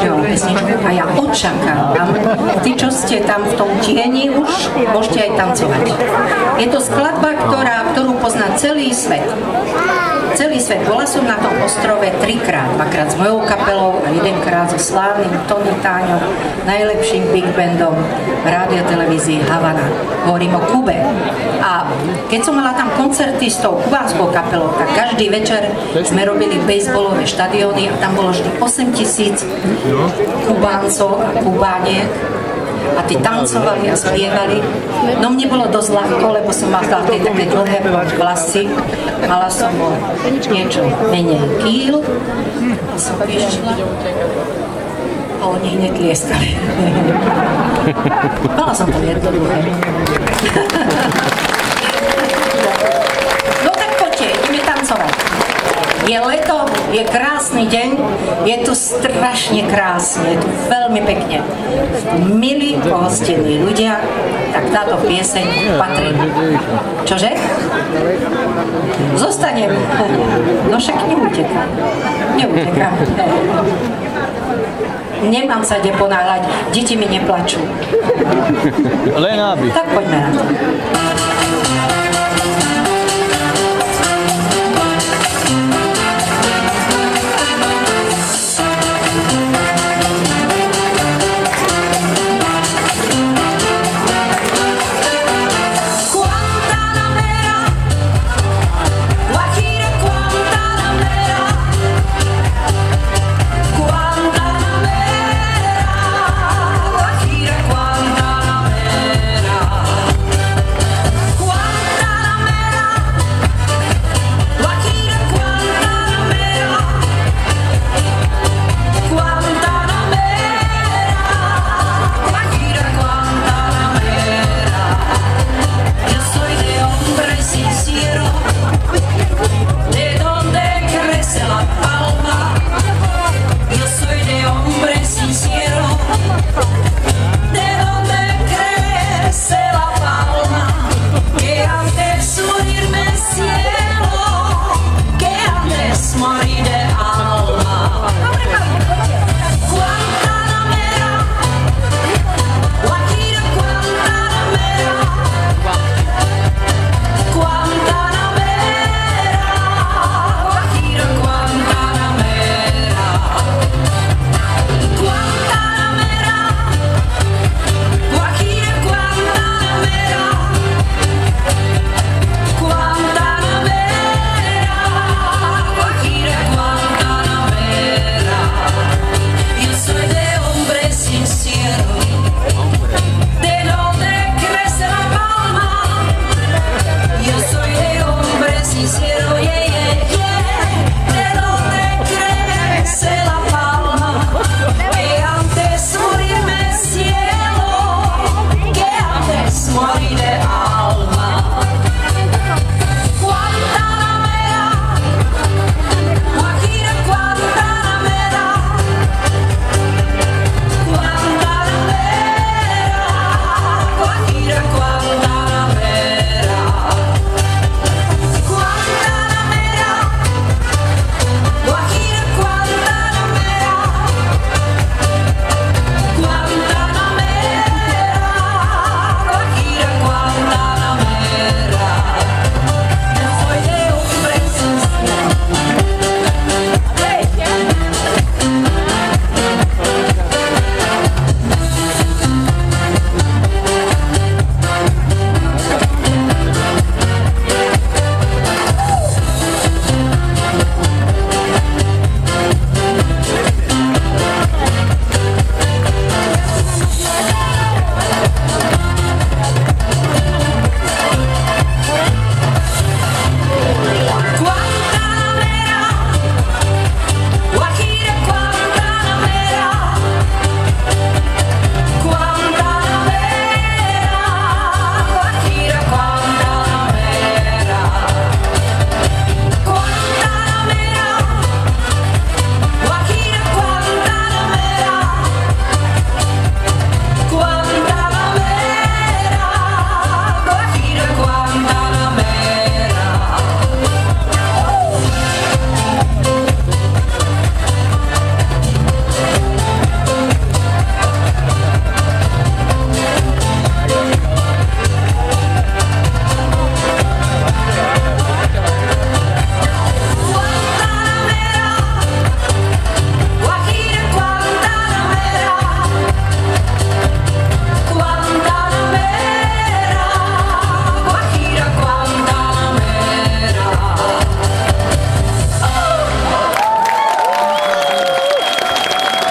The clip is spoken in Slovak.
pesničku a ja očakávam, tí, čo ste tam v tom tieni, už môžete aj tancovať. Je to skladba, ktorú pozná celý svet. Celý svet. Bola som na tom ostrove 3-krát. 2-krát s mojou kapelou a 1-krát so slávnym Tony Táňom, najlepším big bandom rádiotelevízii Havana. Hovorím o Kube. A keď som mala tam koncerty s tou kubánskou kapelou, tak každý večer sme robili bejsbolové štadióny a tam bolo vždy 8 000 Kubáncov a Kubániek a tí tancovali a spievali. No mne bolo dosť ľahko, lebo som mala tie také dlhé vlasy. Mala som niečo menej kýl. A som vyšla a oni hneď tlieskali. Mala som to jednoduché. No tak poďte, ideme tancovať. Je leto, je krásny deň, je tu strašne krásne, je tu veľmi pekne. Milí pohostení ľudia, tak táto pieseň patrí. Čože? Zostanem. No však neutekám. Neutekám. Nemám sa kde ponáhľať, deti mi neplačú. Len aby. Tak poďme na to.